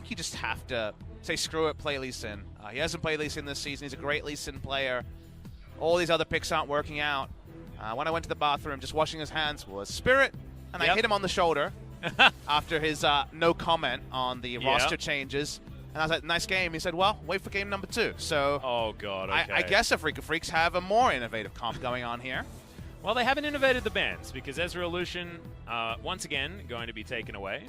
think you just have to say screw it, play Lee Sin. He hasn't played Lee Sin this season. He's a great Lee Sin player. All these other picks aren't working out. When I went to the bathroom, just washing his hands was Spirit, and I hit him on the shoulder after his no comment on the roster changes. And I was like, nice game. He said, well, wait for game number 2. So oh, God, okay. I guess Afreeca Freecs have a more innovative comp going on here. Well, they haven't innovated the bans because Ezreal once again, going to be taken away.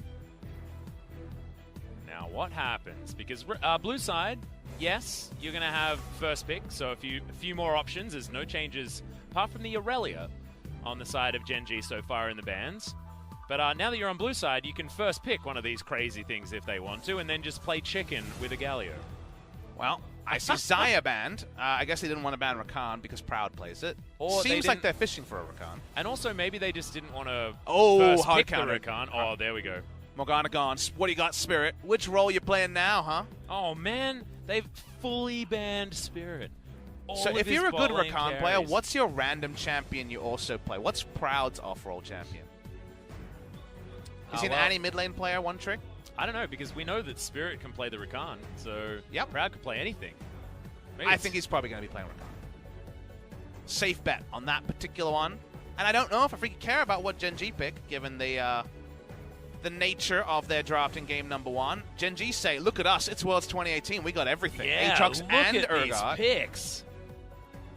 Now, what happens? Because blue side, yes, you're going to have first pick, so a few more options. There's no changes apart from the Aurelia on the side of Gen G so far in the bans. But now that you're on blue side, you can first pick one of these crazy things if they want to, and then just play chicken with a Galio. Well, I see Xayah banned. I guess they didn't want to ban Rakan because Proud plays it. Or seems like they're fishing for a Rakan. And also, maybe they just didn't want to first pick the counter. Rakan. Oh, there we go. Morgana gone. What do you got, Spirit? Which role you playing now, huh? Oh, man. They've fully banned Spirit. So if you're a good Rakan player, what's your random champion you also play? What's Proud's off-role champion? Is he an Annie mid lane player, one trick? I don't know, because we know that Spirit can play the Rakan, so Proud could play anything. I think he's probably going to be playing Rakan. Safe bet on that particular one. And I don't know if I freaking care about what Gen G pick, given the nature of their draft in game number 1. Gen G say, look at us, it's Worlds 2018, we got everything. Yeah, Aatrox look and at Urgot. these picks.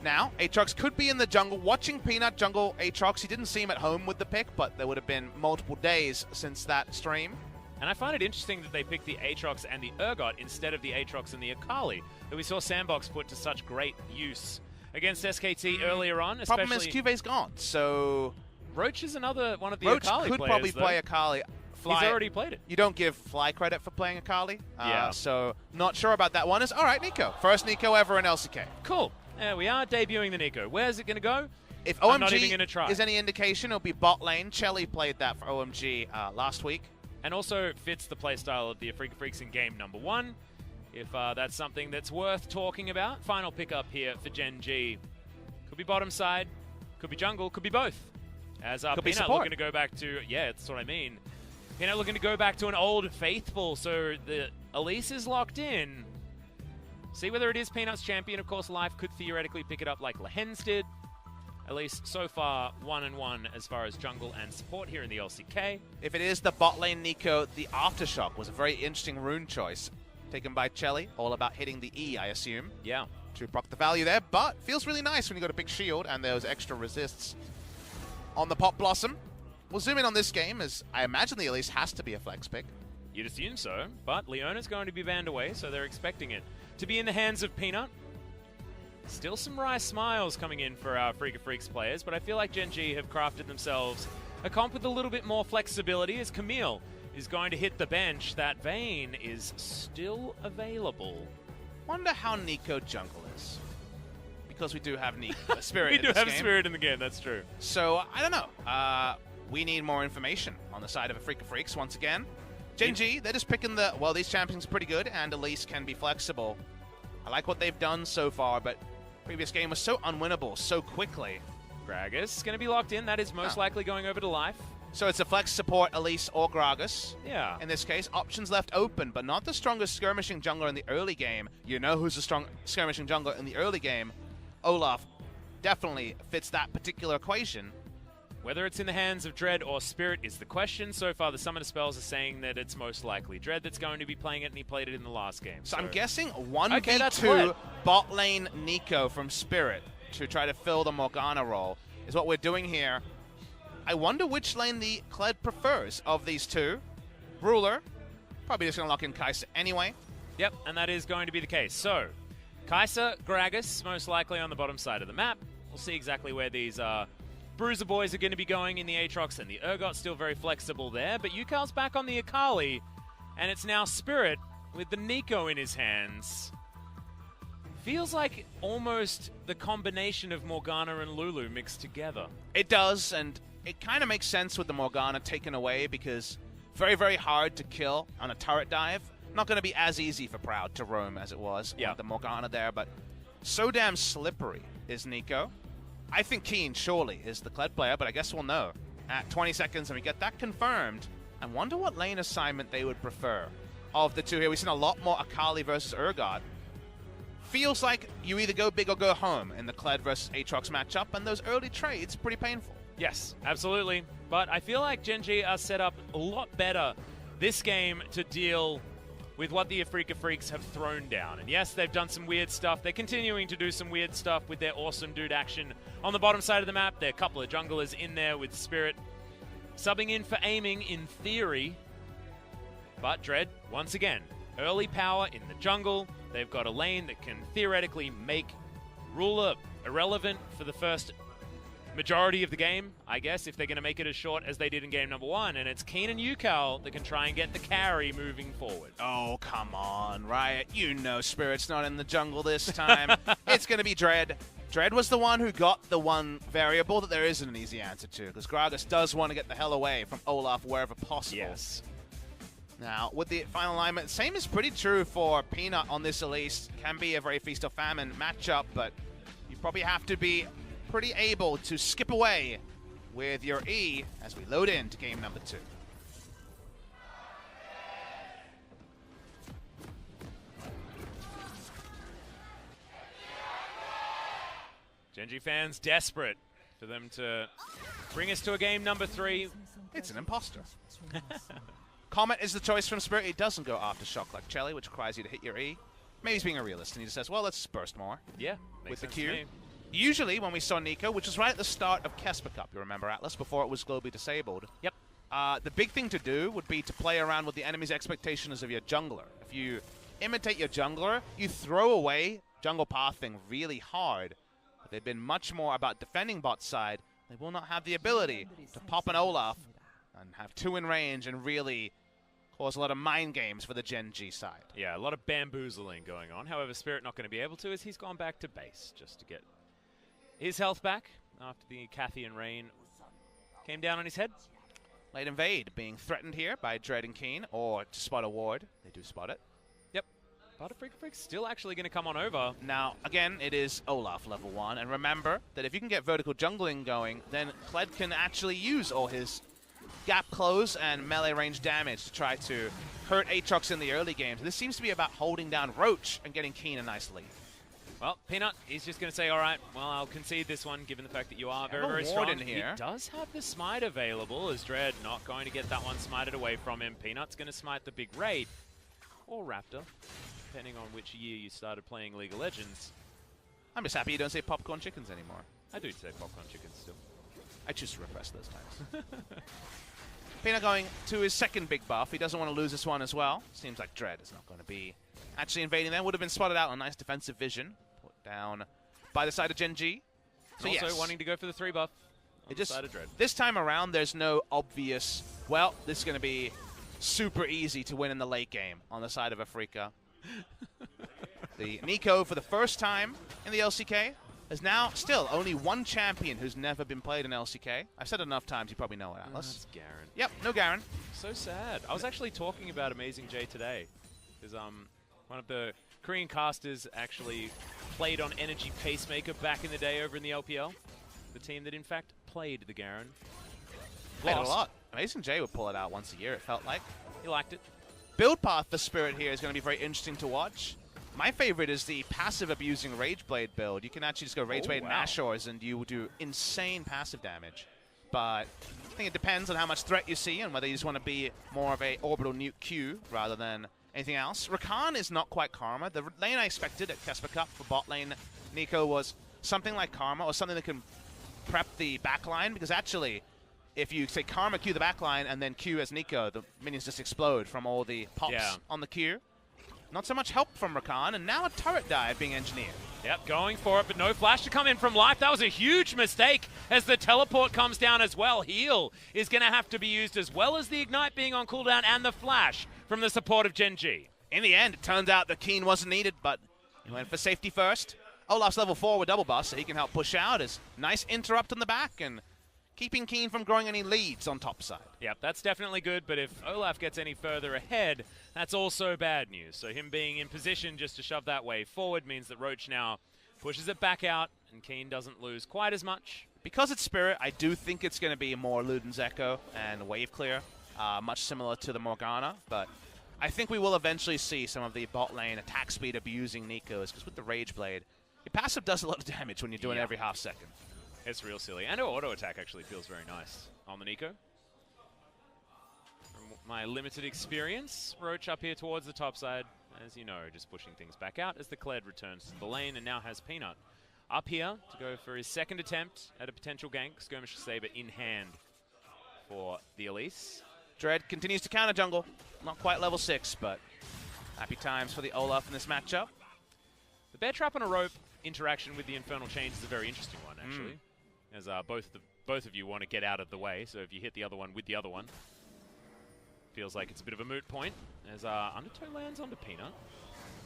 Now, Aatrox could be in the jungle. Watching Peanut jungle Aatrox, he didn't seem at home with the pick, but there would have been multiple days since that stream. And I find it interesting that they picked the Aatrox and the Urgot instead of the Aatrox and the Akali that we saw Sandbox put to such great use against SKT earlier on. Problem is, Cuvier's gone, so... Roach is another one of the Roach Akali could players, probably though. play Akali. He's already played it. You don't give Fly credit for playing Akali, so not sure about that one. All right, Nico. First Nico ever in LCK. Cool. There we are, debuting the Nico. Where's it going to go? If I'm not OMG even gonna try. is any indication, it'll be bot lane. Chelly played that for OMG last week. And also fits the playstyle of the Afreeca Freecs in game number 1. If that's something that's worth talking about. Final pickup here for Gen G. Could be bottom side, could be jungle, could be both. As Peanut looking to go back to, that's what I mean. Peanut looking to go back to an old faithful, so the Elise is locked in. See whether it is Peanut's champion. Of course, Life could theoretically pick it up like Lehens did. At least so far, 1-1 as far as jungle and support here in the LCK. If it is the bot lane Nico, the Aftershock was a very interesting rune choice. Taken by Chelly, all about hitting the E, I assume. Yeah. To proc the value there, but feels really nice when you got a big shield and those extra resists on the Pop Blossom. We'll zoom in on this game, as I imagine the Elise has to be a flex pick. You'd assume so, but Leona's going to be banned away, so they're expecting it to be in the hands of Peanut. Still some wry smiles coming in for our Afreeca Freecs players, but I feel like Gen G have crafted themselves a comp with a little bit more flexibility, as Camille is going to hit the bench. That Vayne is still available. Wonder how Nico jungle is. Because we do have Spirit we in do this have game. Spirit in the game, that's true. So, I don't know. We need more information on the side of Afreeca Freecs once again. Gen G, they're just picking these champions are pretty good, and Elise can be flexible. I like what they've done so far, but previous game was so unwinnable so quickly. Gragas is going to be locked in. That is most likely going over to Life. So it's a flex support, Elise or Gragas. Yeah. In this case, options left open, but not the strongest skirmishing jungler in the early game. You know who's the strong skirmishing jungler in the early game. Olaf definitely fits that particular equation. Whether it's in the hands of Dread or Spirit is the question. So far, the Summoner Spells are saying that it's most likely Dread that's going to be playing it, and he played it in the last game. So I'm guessing 1v2 bot lane Nico from Spirit to try to fill the Morgana role is what we're doing here. I wonder which lane the Kled prefers of these two. Ruler, probably just going to lock in Kai'Sa anyway. Yep, and that is going to be the case. So, Kai'Sa, Gragas, most likely on the bottom side of the map. We'll see exactly where these Bruiser boys are going to be going in the Aatrox, and the Urgot still very flexible there. But Yukal's back on the Akali, and it's now Spirit with the Nico in his hands. Feels like almost the combination of Morgana and Lulu mixed together. It does, and it kind of makes sense with the Morgana taken away because very, very hard to kill on a turret dive. Not going to be as easy for Proud to roam as it was with the Morgana there, but so damn slippery is Nico. I think Keen surely is the Kled player, but I guess we'll know at 20 seconds and we get that confirmed. I wonder what lane assignment they would prefer. of the two here. We've seen a lot more Akali versus Urgot. Feels like you either go big or go home in the Kled versus Aatrox matchup, and those early trades pretty painful. Yes, absolutely. But I feel like Gen G are set up a lot better this game to deal with what the Afreeca Freecs have thrown down. And yes, they've done some weird stuff. They're continuing to do some weird stuff with their awesome dude action on the bottom side of the map. There are a couple of junglers in there with Spirit subbing in for aiming in theory. But Dread, once again, early power in the jungle. They've got a lane that can theoretically make Ruler irrelevant for the first majority of the game, I guess, if they're going to make it as short as they did in game number 1. And it's Keen and Yukal that can try and get the carry moving forward. Oh, come on, Riot. You know Spirit's not in the jungle this time. It's going to be Dread. Dread was the one who got the one variable that there isn't an easy answer to, because Gragas does want to get the hell away from Olaf wherever possible. Yes. Now, with the final alignment, same is pretty true for Peanut on this at least. Can be a very feast or famine matchup, but you probably have to be pretty able to skip away with your E as we load into game number 2. Gen G fans desperate for them to bring us to a game number 3. It's an imposter. Comet is the choice from Spirit. He doesn't go Aftershock like Chelly, which requires you to hit your E. Maybe he's being a realist, and he just says, well, let's burst more. Yeah, with the Q. Usually, when we saw Nico, which was right at the start of Kesper Cup, you remember, Atlas, before it was globally disabled. Yep. The big thing to do would be to play around with the enemy's expectations of your jungler. If you imitate your jungler, you throw away jungle pathing really hard. If they've been much more about defending bot side, they will not have the ability to pop an Olaf and have 2 in range and really cause a lot of mind games for the Gen G side. Yeah, a lot of bamboozling going on. However, Spirit not going to be able to, as he's gone back to base just to get his health back after the Cathian rain came down on his head. Late invade being threatened here by Dread and Keen, or to spot a ward. They do spot it. Yep. But Afreeca Freecs still actually going to come on over. Now, again, it is Olaf level 1, and remember that if you can get vertical jungling going, then Kled can actually use all his gap close and melee range damage to try to hurt Aatrox in the early games. This seems to be about holding down Roach and getting Keen a nice lead. Well, Peanut, he's just going to say, all right, well, I'll concede this one, given the fact that you are very, very strong. In here. He does have the smite available, as Dread not going to get that one smited away from him. Peanut's going to smite the big Wraith, or Raptor, depending on which year you started playing League of Legends. I'm just happy you don't say popcorn chickens anymore. I do say popcorn chickens still. I choose to repress those times. Peanut going to his second big buff. He doesn't want to lose this one as well. Seems like Dread is not going to be actually invading there. Would have been spotted out on nice defensive vision. Put down by the side of Gen G. So also yes, wanting to go for the 3 buff on the side of Dread. This time around, there's no obvious, well, this is going to be super easy to win in the late game on the side of Afreeca. The Nico, for the first time in the LCK, is now still only one champion who's never been played in LCK. I've said it enough times, you probably know it, Atlas. That's Garen. Yep, no Garen. So sad. I was actually talking about Amazing J today, because one of the Korean casters actually played on Energy Pacemaker back in the day over in the LPL. The team that, in fact, played the Garen. Played a lot. Amazing J would pull it out once a year, it felt like. He liked it. Build path for Spirit here is going to be very interesting to watch. My favorite is the passive abusing Rageblade build. You can actually just go Rageblade and Nashors and you will do insane passive damage. But I think it depends on how much threat you see and whether you just want to be more of a orbital nuke Q rather than anything else. Rakan is not quite Karma. The lane I expected at Kesper Cup for bot lane Nico was something like Karma or something that can prep the backline, because actually if you say Karma Q the backline and then Q as Nico, the minions just explode from all the pops on the Q. Not so much help from Rakan, and now a turret dive being engineered. Yep, going for it, but no flash to come in from Life. That was a huge mistake as the teleport comes down as well. Heal is going to have to be used as well as the Ignite being on cooldown and the flash from the support of Gen G. In the end, it turns out the Keen wasn't needed, but he went for safety first. Olaf's level 4 with double bust, so he can help push out. As nice interrupt on the back and keeping Keen from growing any leads on top side. Yep, that's definitely good, but if Olaf gets any further ahead, that's also bad news. So him being in position just to shove that wave forward means that Roach now pushes it back out, and Keen doesn't lose quite as much. Because it's Spirit, I do think it's going to be more Luden's Echo and wave clear, much similar to the Morgana, but I think we will eventually see some of the bot lane attack speed abusing Nico's, because with the Rage Blade, your passive does a lot of damage when you're doing it every half second. It's real silly. And her auto attack actually feels very nice on the Nico. From my limited experience, Roach up here towards the top side, as you know, just pushing things back out as the Kled returns to the lane and now has Peanut up here to go for his second attempt at a potential gank. Skirmisher Saber in hand for the Elise. Dread continues to counter jungle. Not quite level 6, but happy times for the Olaf in this matchup. The Bear Trap on a rope interaction with the Infernal Change is a very interesting one, actually. As both of you want to get out of the way, so if you hit the other one with the other one, feels like it's a bit of a moot point. As Undertow lands onto Peanut.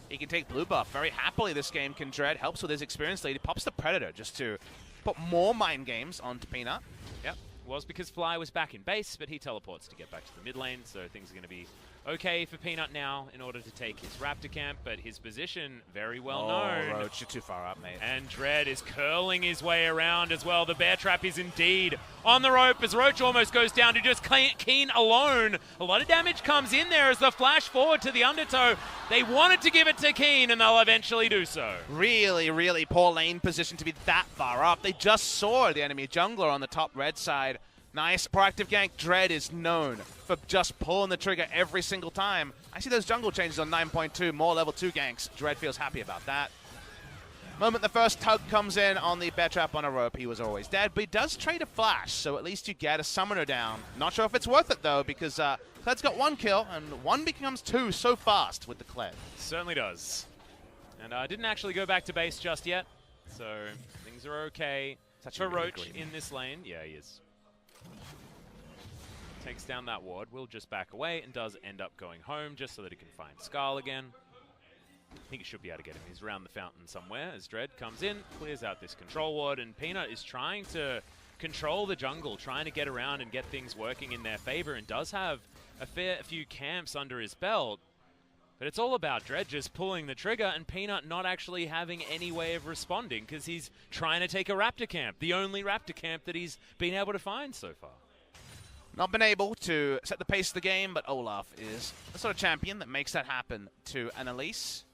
He can take blue buff very happily this game, can Dread. Helps with his experience lead. He pops the Predator just to put more mind games onto Peanut. Yep, was because Fly was back in base, but he teleports to get back to the mid lane, so things are going to be okay for Peanut now in order to take his Raptor camp, but his position very well known. Roach, you're too far up, mate. And Dread is curling his way around as well. The Bear Trap is indeed on the rope as Roach almost goes down to just Keen alone. A lot of damage comes in there as the flash forward to the Undertow. They wanted to give it to Keen, and they'll eventually do so. Really, really poor lane position to be that far up. They just saw the enemy jungler on the top red side. Nice proactive gank. Dread is known for just pulling the trigger every single time. I see those jungle changes on 9.2, more level 2 ganks. Dread feels happy about that. Moment the first tug comes in on the Bear Trap on a rope, he was always dead, but he does trade a flash, so at least you get a summoner down. Not sure if it's worth it though, because Kled's got 1 kill, and 1 becomes 2 so fast with the Kled. Certainly does. And didn't actually go back to base just yet, so things are okay for Roach in this lane. Yeah, he is. Takes down that ward, will just back away and does end up going home just so that he can find Skarl again. I think he should be able to get him. He's around the fountain somewhere as Dread comes in, clears out this control ward, and Peanut is trying to control the jungle, trying to get around and get things working in their favor, and does have a fair few camps under his belt. But it's all about Dread just pulling the trigger and Peanut not actually having any way of responding because he's trying to take a Raptor camp, the only Raptor camp that he's been able to find so far. Not been able to set the pace of the game, but Olaf is the sort of champion that makes that happen to an Elise.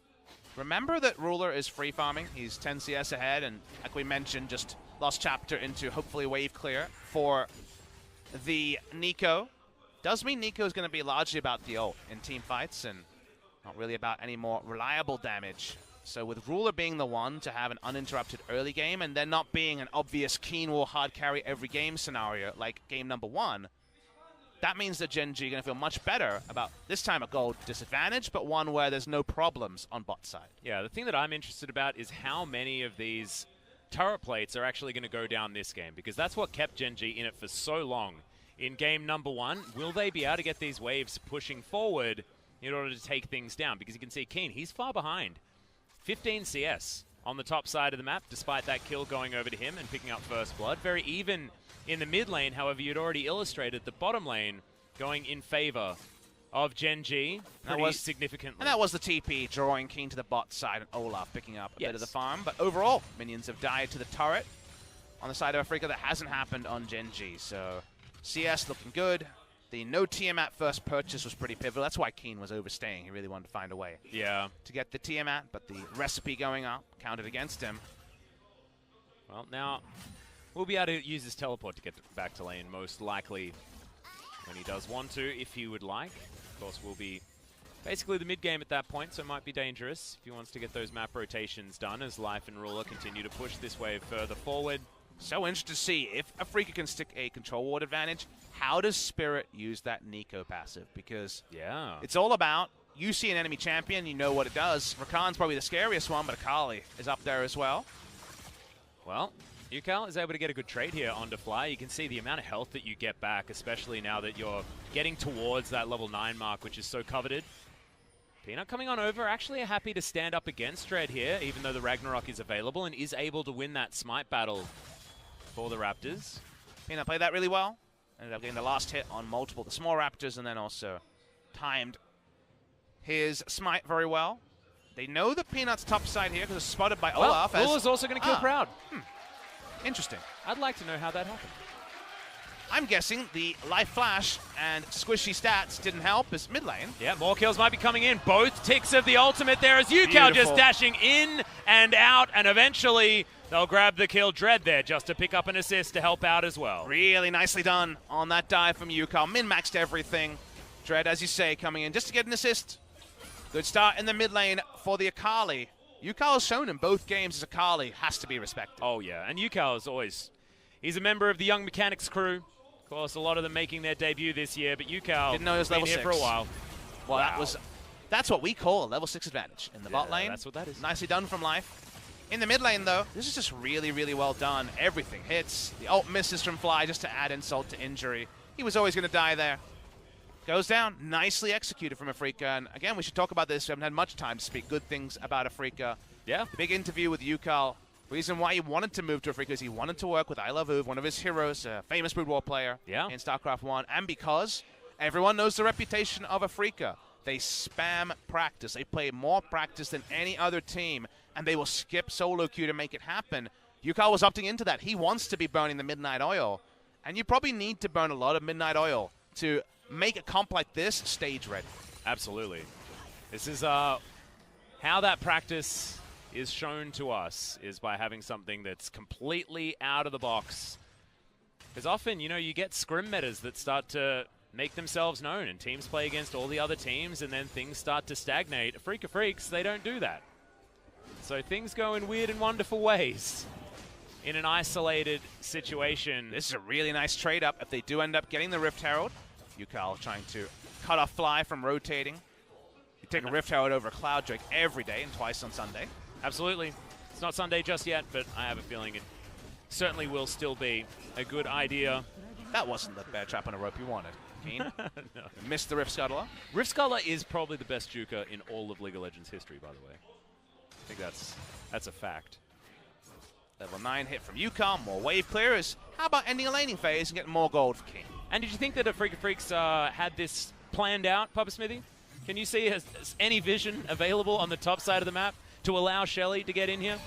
Remember that Ruler is free farming. He's 10 CS ahead, and like we mentioned, just lost chapter into hopefully wave clear for the Nico. Does mean Nico is going to be largely about the ult in team fights and not really about any more reliable damage. So with Ruler being the one to have an uninterrupted early game and then not being an obvious Keen will hard carry every game scenario like game number 1, that means that Gen G are going to feel much better about this time a gold disadvantage, but one where there's no problems on bot side. Yeah, the thing that I'm interested about is how many of these turret plates are actually going to go down this game, because that's what kept Gen G in it for so long. In game number 1, will they be able to get these waves pushing forward in order to take things down? Because you can see Keen, he's far behind. 15 CS on the top side of the map, despite that kill going over to him and picking up first blood. Very even in the mid lane, however, you'd already illustrated the bottom lane going in favor of Gen G pretty significantly. And that was the TP drawing Keen to the bot side and Olaf picking up a bit of the farm. But overall, minions have died to the turret on the side of Afreeca. That hasn't happened on Gen G. So CS looking good. The no Tiamat first purchase was pretty pivotal. That's why Keen was overstaying. He really wanted to find a way to get the Tiamat, but the recipe going up counted against him. Well, now we'll be able to use his teleport to get back to lane, most likely when he does want to, if he would like. Of course, we'll be basically the mid-game at that point, so it might be dangerous if he wants to get those map rotations done as Life and Ruler continue to push this wave further forward. So interested to see if Afreeca can stick a control ward advantage. How does Spirit use that Nico passive? Because it's all about, you see an enemy champion, you know what it does. Rakan's probably the scariest one, but Akali is up there as well. Well, Ukal is able to get a good trade here onto Fly. You can see the amount of health that you get back, especially now that you're getting towards that level 9 mark, which is so coveted. Peanut coming on over, actually happy to stand up against Dread here, even though the Ragnarok is available and is able to win that smite battle for the Raptors. Peanut played that really well. Ended up getting the last hit on multiple the small Raptors, and then also timed his smite very well. They know the Peanut's top side here because it's spotted by Olaf. Ruler's also going to kill Proud. Interesting. I'd like to know how that happened. I'm guessing the life flash and squishy stats didn't help his mid lane. Yeah, more kills might be coming in. Both ticks of the ultimate there as Yukao Beautiful. just dashing in and out, and eventually they'll grab the kill. Dread there just to pick up an assist to help out as well. Really nicely done on that dive from Yukao. Min-maxed everything. Dread, as you say, coming in just to get an assist. Good start in the mid lane for the Akali. Yukao has shown in both games as Akali has to be respected. Oh, yeah, and Yukao is always... He's a member of the Young Mechanics crew. Of course, a lot of them making their debut this year, but Yukao didn't know he was level been 6 here for a while. Well, Wow. that's what we call a level 6 advantage in the bot lane. That's what that is. Nicely done from Life. In the mid lane, though, this is just really, really well done. Everything hits. The ult misses from Fly just to add insult to injury. He was always going to die there. Goes down. Nicely executed from Afreeca. And again, we should talk about this. We haven't had much time to speak good things about Afreeca. Yeah. The big interview with Yukao. Reason why he wanted to move to Afreeca is he wanted to work with I Love Uv, one of his heroes, a famous Brood War player in StarCraft 1, and because everyone knows the reputation of Afreeca. They spam practice. They play more practice than any other team, and they will skip solo queue to make it happen. Yukao was opting into that. He wants to be burning the midnight oil, and you probably need to burn a lot of midnight oil to make a comp like this stage ready. Absolutely. This is how that practice is shown to us, is by having something that's completely out of the box. Because often, you know, you get scrim metas that start to make themselves known, and teams play against all the other teams, and then things start to stagnate. Afreeca Freecs, they don't do that. So things go in weird and wonderful ways in an isolated situation. This is a really nice trade up if they do end up getting the Rift Herald. Yukao trying to cut off Fly from rotating. You take a Rift Herald over Cloud Drake every day and twice on Sunday. Absolutely. It's not Sunday just yet, but I have a feeling it certainly will still be a good idea. That wasn't the bear trap on a rope you wanted, Keen. No. You missed the Rift Scuttler. Rift Scuttler is probably the best juker in all of League of Legends history, by the way. I think that's a fact. Level 9 hit from Yukao, more wave clearers. How about ending a laning phase and getting more gold for King? And did you think that Afreeca Freecs had this planned out, Papa Smithy? Can you see has any vision available on the top side of the map to allow Shelly to get in here?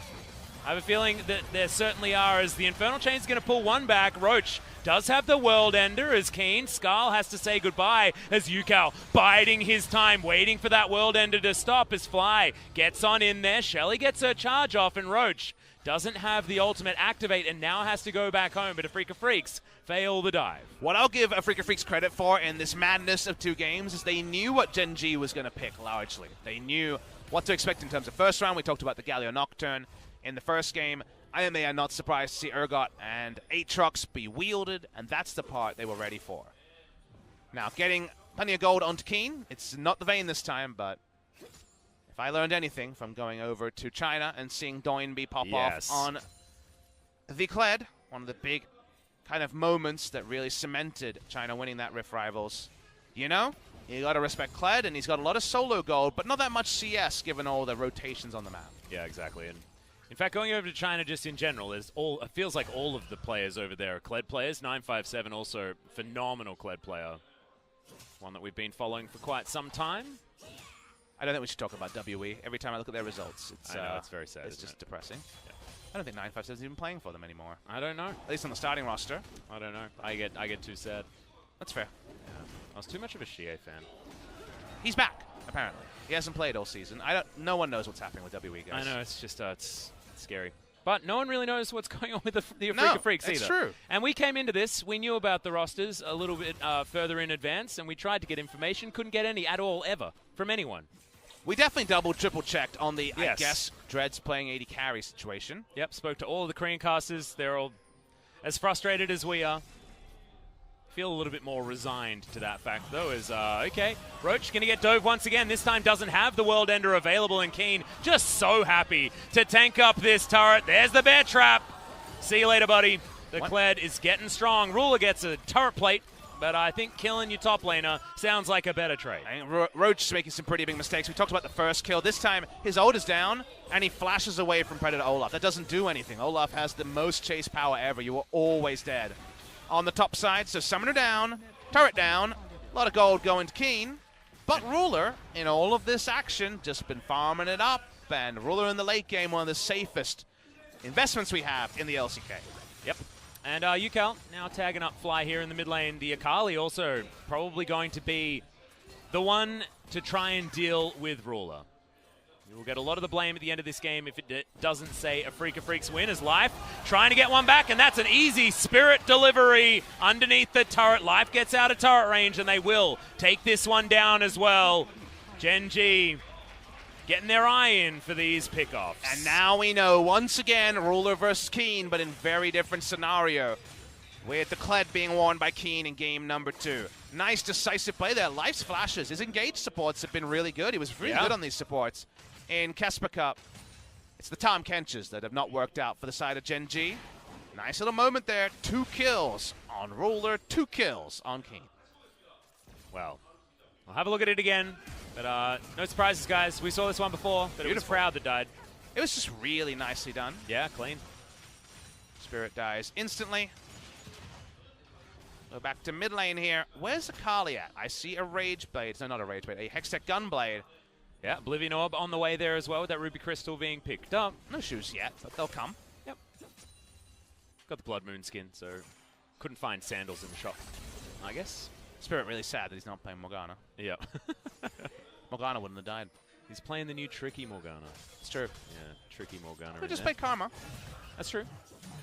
I have a feeling that there certainly are, as the Infernal Chain's going to pull one back. Roach does have the World Ender as Keen. Skarl has to say goodbye as Yukao biding his time, waiting for that World Ender to stop as Fly gets on in there. Shelly gets her charge off, and Roach doesn't have the ultimate activate and now has to go back home, but Afreeca Freecs fail the dive. What I'll give Afreeca Freecs credit for in this madness of 2 games is they knew what Gen G was going to pick largely. They knew what to expect in terms of first round. We talked about the Galio Nocturne in the first game. I think they are not surprised to see Urgot and Aatrox be wielded, and that's the part they were ready for. Now, getting plenty of gold onto Keen. It's not the Vayne this time, but if I learned anything from going over to China and seeing Doinby pop off on the Kled, one of the big kind of moments that really cemented China winning that Rift Rivals, you know, you got to respect Kled, and he's got a lot of solo gold, but not that much CS given all the rotations on the map. Yeah, exactly. And in fact, going over to China just in general, it feels like all of the players over there are Kled players. 957 also phenomenal Kled player. One that we've been following for quite some time. I don't think we should talk about WE. Every time I look at their results, it's, I know, it's very sad. It's just depressing. Yeah. I don't think 957 is even playing for them anymore. I don't know. At least on the starting roster. I don't know. I get too sad. That's fair. Yeah. I was too much of a Shie fan. He's back, apparently. He hasn't played all season. No one knows what's happening with WE, guys. I know, it's just it's scary. But no one really knows what's going on with the Afreeca Freecs either. It's true. And we came into this, we knew about the rosters a little bit further in advance, and we tried to get information, couldn't get any at all, ever, from anyone. We definitely double, triple checked on the, I guess, Dread's playing 80 carry situation. Yep, spoke to all of the Korean casters. They're all as frustrated as we are. Feel a little bit more resigned to that fact, though, as, okay, Roach going to get dove once again. This time doesn't have the World Ender available, and Keen just so happy to tank up this turret. There's the bear trap. See you later, buddy. The Kled is getting strong. Ruler gets a turret plate, but I think killing your top laner sounds like a better trade. I think Roach is making some pretty big mistakes. We talked about the first kill. This time, his ult is down, and he flashes away from Predator Olaf. That doesn't do anything. Olaf has the most chase power ever. You are always dead. On the top side, so Summoner down, turret down, a lot of gold going to Keen. But Ruler, in all of this action, just been farming it up, and Ruler in the late game, one of the safest investments we have in the LCK. Yep. And UCal now tagging up Fly here in the mid lane. The Akali also probably going to be the one to try and deal with Ruler. You will get a lot of the blame at the end of this game if it doesn't say Afreeca Freecs win, as Life trying to get one back, and that's an easy Spirit delivery underneath the turret. Life gets out of turret range, and they will take this one down as well. Gen G getting their eye in for these pickoffs. And now we know, once again, Ruler versus Keen, but in very different scenario. With the Kled being worn by Keen in game number 2. Nice decisive play there. Life's flashes, his engage supports have been really good. He was really good on these supports. In Casper Cup, it's the Tom Kenches that have not worked out for the side of Gen G. Nice little moment there. 2 kills on Ruler, 2 kills on Keen. Well, I'll have a look at it again. But no surprises, guys. We saw this one before, but it was Proud that died. It was just really nicely done. Yeah, clean. Spirit dies instantly. Go back to mid lane here. Where's Akali at? I see a Rage Blade. No, not a Rage Blade. A Hextech Gunblade. Yeah, Oblivion Orb on the way there as well with that Ruby Crystal being picked up. No shoes yet, but they'll come. Yep. Got the Blood Moon skin, so couldn't find sandals in the shop, I guess. Spirit really sad that he's not playing Morgana. Yeah. Morgana wouldn't have died. He's playing the new Tricky Morgana. It's true. Yeah, Tricky Morgana. Could just play Karma. That's true.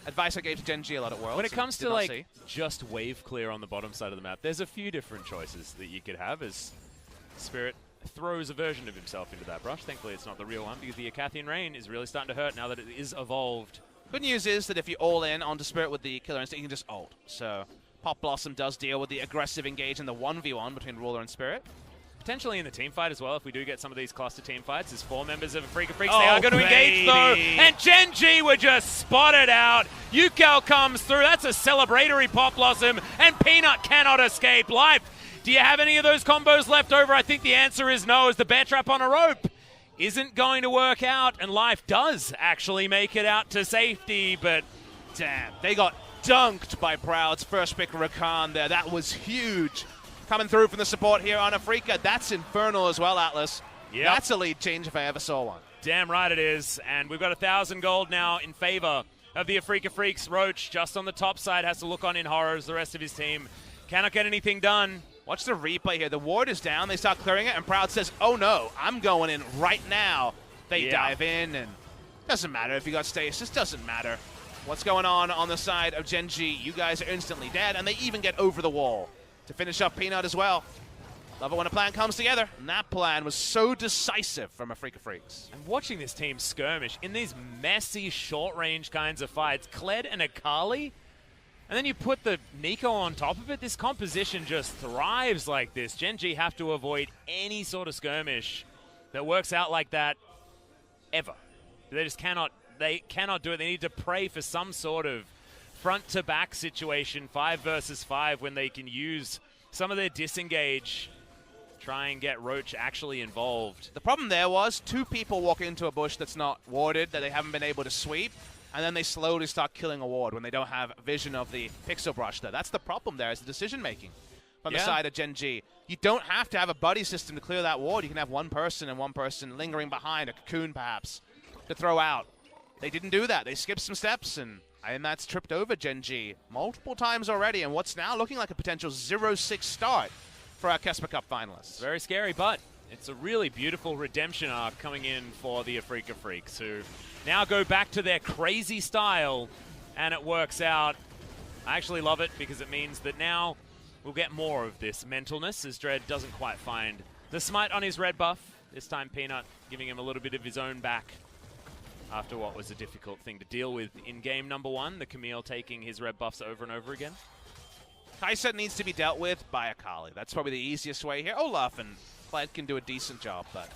Advice I gave to Gen G a lot at Worlds. When it comes to like just wave clear on the bottom side of the map, there's a few different choices that you could have as Spirit throws a version of himself into that brush. Thankfully, it's not the real one because the Acathian Rain is really starting to hurt now that it is evolved. Good news is that if you all in onto Spirit with the Killer Instinct, you can just ult. So Pop Blossom does deal with the aggressive engage in the 1v1 between Ruler and Spirit. Potentially in the team fight as well, if we do get some of these cluster team fights, as 4 members of Afreeca Freecs, they are going to engage though, and Gen G were just spotted out. UCal comes through, that's a celebratory Pop Blossom, and Peanut cannot escape. Life, do you have any of those combos left over? I think the answer is no, as the bear trap on a rope isn't going to work out, and Life does actually make it out to safety, but damn, they got dunked by Proud's first pick Rakan there. That was huge. Coming through from the support here on Afreeca. That's infernal as well, Atlas. Yep. That's a lead change if I ever saw one. Damn right it is. And we've got 1,000 gold now in favor of the Afreeca Freecs. Roach just on the top side has to look on in horror as the rest of his team cannot get anything done. Watch the replay here. The ward is down. They start clearing it, and Proud says, oh no, I'm going in right now. They dive in, and doesn't matter if you got stasis. Doesn't matter. What's going on the side of Gen G? You guys are instantly dead, and they even get over the wall to finish up Peanut as well. Love it when a plan comes together, and that plan was so decisive from Afreeca Freecs. And watching this team skirmish in these messy, short-range kinds of fights, Kled and Akali, and then you put the Nico on top of it, this composition just thrives like this. Gen G have to avoid any sort of skirmish that works out like that ever. They just cannot do it. They need to pray for some sort of front-to-back situation, 5 versus 5, when they can use some of their disengage, try and get Roach actually involved. The problem there was 2 people walk into a bush that's not warded, that they haven't been able to sweep, and then they slowly start killing a ward when they don't have vision of the pixel brush there. That's the problem there, is the decision-making from the side of Gen G. You don't have to have a buddy system to clear that ward. You can have one person and one person lingering behind, a cocoon perhaps, to throw out. They didn't do that. They skipped some steps, and that's tripped over Gen G multiple times already, and what's now looking like a potential 0-6 start for our Casper Cup finalists. Very scary, but it's a really beautiful redemption arc coming in for the Afreeca Freecs, who now go back to their crazy style, and it works out. I actually love it because it means that now we'll get more of this mentalness, as Dread doesn't quite find the smite on his red buff. This time Peanut giving him a little bit of his own back after what was a difficult thing to deal with in game number 1, the Camille taking his red buffs over and over again. Kai'Sa needs to be dealt with by Akali. That's probably the easiest way here. Olaf and Kled can do a decent job, but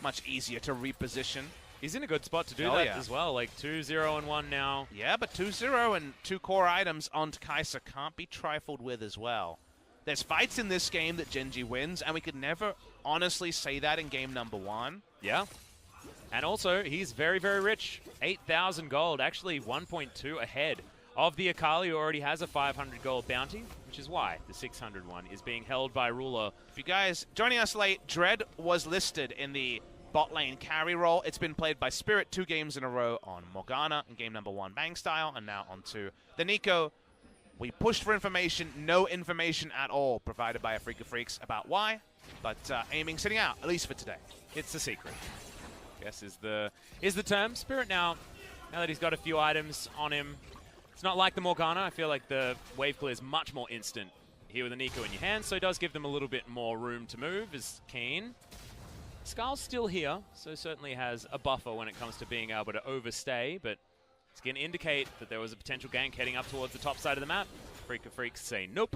much easier to reposition. He's in a good spot to do that as well, like 2-0 and 1 now. Yeah, but 2-0 and 2 core items onto Kai'Sa can't be trifled with as well. There's fights in this game that Gen G wins, and we could never honestly say that in game number 1. Yeah. And also, he's very, very rich. 8,000 gold, actually 1.2 ahead of the Akali, who already has a 500 gold bounty, which is why the 600 one is being held by Ruler. If you guys joining us late, Dread was listed in the bot lane carry role. It's been played by Spirit 2 games in a row on Morgana in game number 1 Bang Style, and now onto the Nico We pushed for information, no information at all provided by Afreeca Freecs about why, but aiming sitting out, at least for today. It's a secret, I guess is the term. Spirit now that he's got a few items on him, it's not like the Morgana. I feel like the wave clear is much more instant here with a Nico in your hand, so it does give them a little bit more room to move as Keen. Skal's still here, so certainly has a buffer when it comes to being able to overstay, but it's going to indicate that there was a potential gank heading up towards the top side of the map. Afreeca Freecs say nope.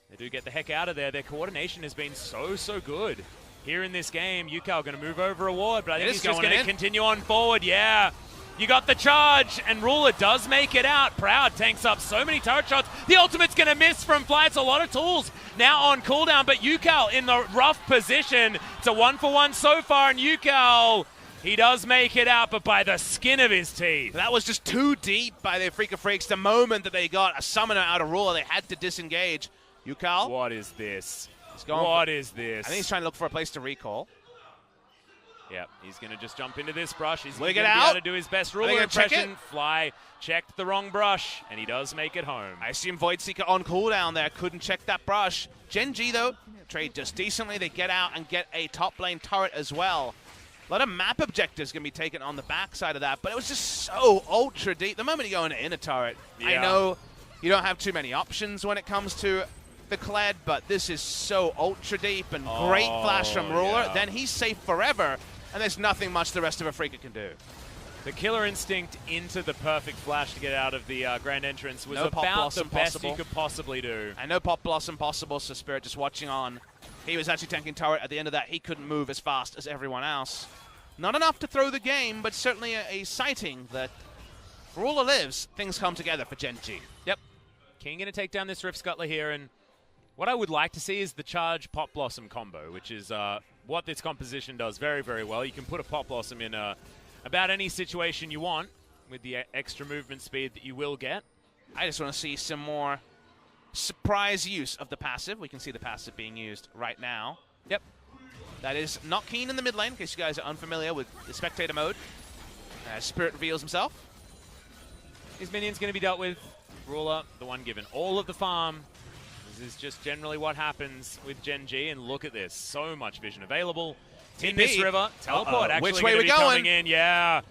They do get the heck out of there. Their coordination has been so good here in this game. Yukao going to move over a ward, but I think he's just going to continue on forward. Yeah. You got the charge, and Ruler does make it out. Proud tanks up so many turret shots. The ultimate's going to miss from Fly. It's a lot of tools now on cooldown, but Yukao in the rough position. It's a 1-for-1 so far, and Yukao, he does make it out, but by the skin of his teeth. That was just too deep by the Afreeca Freecs. The moment that they got a summoner out of Ruler, they had to disengage. Yukao. What is this? What is this? I think he's trying to look for a place to recall. Yeah, he's going to just jump into this brush. He's going to get be out. able to do his best Ruler impression. Fly checked the wrong brush, and he does make it home. I assume Voidseeker on cooldown there. Couldn't check that brush. Gen G, though, trade just decently. They get out and get a top lane turret as well. A lot of map objectives going to be taken on the backside of that, but it was just so ultra deep. The moment you go into a turret, yeah. I know you don't have too many options when it comes to the Kled, but this is so ultra deep and great flash from Ruler. Yeah. Then he's safe forever. And there's nothing much the rest of Afreeca can do. The killer instinct into the perfect flash to get out of the grand entrance was about the best he could possibly do. I know Pop Blossom possible, so Spirit just watching on. He was actually tanking turret. At the end of that, he couldn't move as fast as everyone else. Not enough to throw the game, but certainly a sighting that Ruler lives. Things come together for Gen G. Yep. King going to take down this Rift Scuttler here, and what I would like to see is the charge Pop Blossom combo, which is what this composition does very well. You can put a Pop Blossom in about any situation you want with the extra movement speed that you will get. I just want to see some more surprise use of the passive. We can see the passive being used right now. Yep. That is not Keen in the mid lane, in case you guys are unfamiliar with the spectator mode. As Spirit reveals himself. His minion's going to be dealt with. Ruler, the one given all of the farm. This is just generally what happens with Gen G, and look at this. So much vision available in this river. Teleport actually Which way we going? Coming in. Yeah.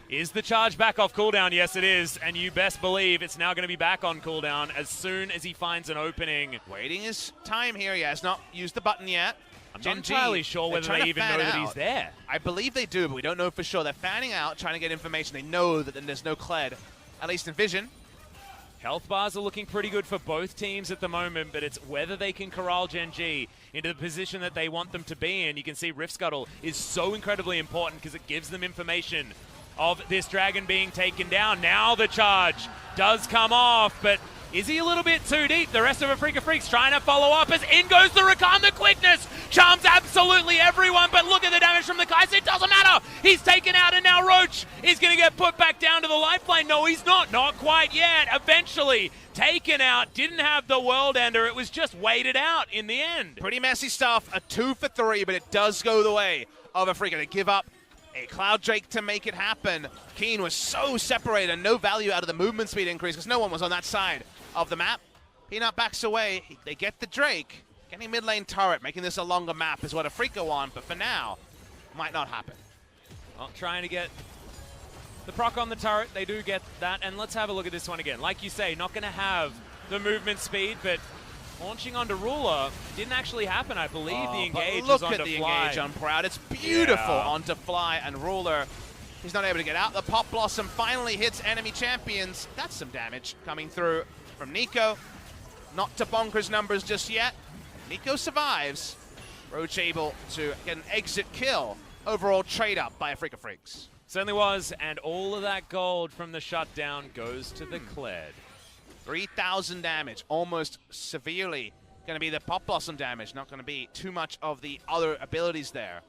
Is the charge back off cooldown? Yes, it is. And you best believe it's now going to be back on cooldown as soon as he finds an opening. Waiting his time here. He has not used the button yet. I'm not entirely sure whether they even know that he's there. I believe they do, but we don't know for sure. They're fanning out, trying to get information. They know that there's no Kled, at least in vision. Health bars are looking pretty good for both teams at the moment, but it's whether they can corral Gen G into the position that they want them to be in. You can see Rift Scuttle is so incredibly important because it gives them information of this dragon being taken down. Now the charge does come off, but is he a little bit too deep? The rest of Afreeca Freecs trying to follow up as in goes the Rakan. The quickness charms absolutely everyone, but look at the damage from the Kai'Sa. It doesn't matter. He's taken out, and now Roach is going to get put back down to the lifeline. No, he's not. Not quite yet. Eventually taken out. Didn't have the World Ender. It was just waited out in the end. Pretty messy stuff. A 2 for 3, but it does go the way of Afreeca. They give up a Cloud Drake to make it happen. Keen was so separated, no value out of the movement speed increase because no one was on that side of the map. Peanut backs away. They get the Drake. Getting mid lane turret, making this a longer map is what Afreeca want, but for now, might not happen. Well, trying to get the proc on the turret. They do get that, and let's have a look at this one again. Like you say, not going to have the movement speed, but launching onto Ruler didn't actually happen, I believe. The engage is onto Fly. Look at the engage on Proud. It's beautiful onto Fly, and Ruler, he's not able to get out. The Pop Blossom finally hits enemy champions. That's some damage coming through from Nico. Not to bonkers numbers just yet. Nico survives. Roach able to get an exit kill. Overall trade up by Afreeca Freecs. Certainly was, and all of that gold from the shutdown goes to the Kled. 3,000 damage, almost severely going to be the Pop Blossom damage. Not going to be too much of the other abilities there.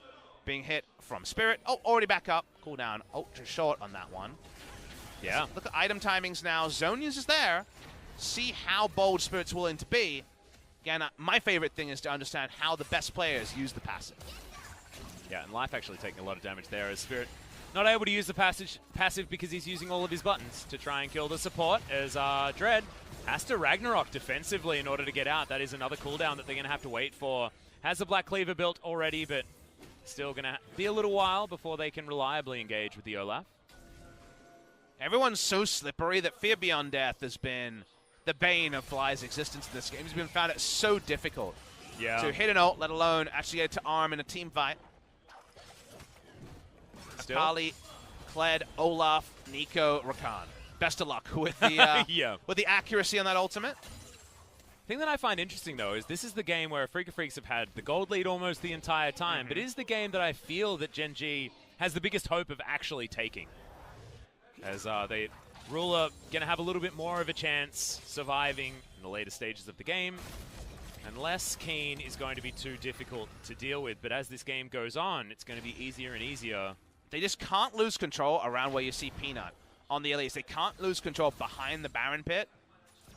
Being hit from Spirit. Oh, already back up. Cooldown ultra short on that one. Yeah. So look at item timings now. Zone use is there. See how bold Spirit's willing to be. Again, my favorite thing is to understand how the best players use the passive. Yeah, and Life actually taking a lot of damage there as Spirit not able to use the passive because he's using all of his buttons to try and kill the support as Dread Has to Ragnarok defensively in order to get out. That is another cooldown that they're going to have to wait for. Has the Black Cleaver built already, but still going to be a little while before they can reliably engage with the Olaf. Everyone's so slippery that Fear Beyond Death has been the bane of Fly's existence in this game. He's been found it so difficult to hit an ult, let alone actually get to arm in a team fight. Akali, Kled, Olaf, Nico, Rakan. Best of luck with the with the accuracy on that ultimate. The thing that I find interesting, though, is this is the game where Afreeca Freecs have had the gold lead almost the entire time, but it is the game that I feel that Gen G has the biggest hope of actually taking. As they Ruler going to have a little bit more of a chance surviving in the later stages of the game, unless Keen is going to be too difficult to deal with. But as this game goes on, it's going to be easier and easier. They just can't lose control around where you see Peanut on the Elise. They can't lose control behind the Baron pit,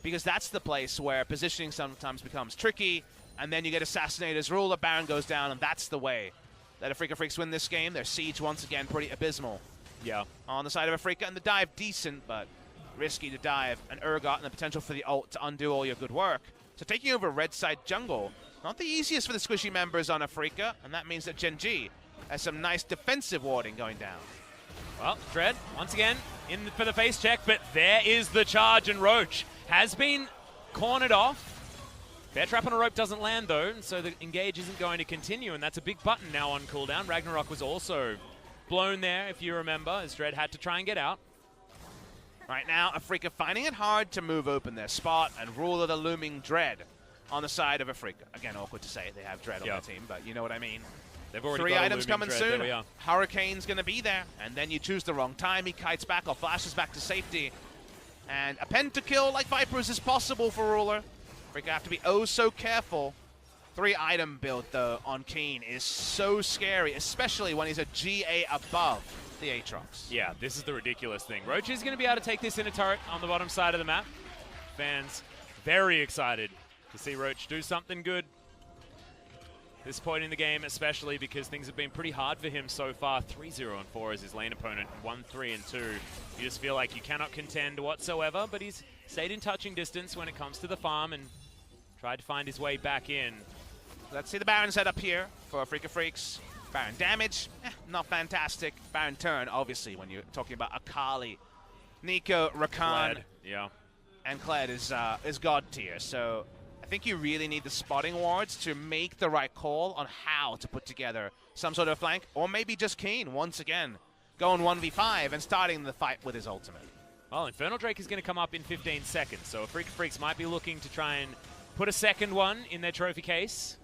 because that's the place where positioning sometimes becomes tricky, and then you get assassinated as Ruler, Baron goes down, and that's the way that Afreeca Freecs win this game. Their siege, once again, pretty abysmal. Yeah. On the side of Afreeca, and the dive decent, but risky to dive. An Urgot and the potential for the ult to undo all your good work. So taking over red side jungle, not the easiest for the squishy members on Afreeca, and that means that Gen G has some nice defensive warding going down. Well, Dread, once again, in for the face check, but there is the charge, and Roach has been cornered off. Bear Trap on a rope doesn't land, though, and so the engage isn't going to continue, and that's a big button now on cooldown. Ragnarok was also blown there, if you remember, as Dread had to try and get out. Right now, Afreeca finding it hard to move open their spot, and Ruler the looming Dread on the side of Afreeca. Again, awkward to say they have Dread on their team, but you know what I mean. They've already 3 got items coming Dread. soon. There we are. Hurricane's going to be there, and then you choose the wrong time. He kites back or flashes back to safety. And a pentakill like Vipers is possible for Ruler. Afreeca have to be oh so careful. 3 item build, though, on Keen is so scary, especially when he's a GA above the Aatrox. Yeah, this is the ridiculous thing. Roach is going to be able to take this in a turret on the bottom side of the map. Fans very excited to see Roach do something good. This point in the game, especially because things have been pretty hard for him so far. 3-0-4 as his lane opponent, 1-3-2. You just feel like you cannot contend whatsoever, but he's stayed in touching distance when it comes to the farm and tried to find his way back in. Let's see the Baron setup here for Afreeca Freecs. Baron damage, not fantastic. Baron turn, obviously, when you're talking about Akali, Nico, Rakan, Kled, and Kled is god tier. So I think you really need the spotting wards to make the right call on how to put together some sort of flank, or maybe just Keen once again going 1v5 and starting the fight with his ultimate. Well, Infernal Drake is going to come up in 15 seconds, so Afreeca Freecs might be looking to try and put a second one in their trophy case.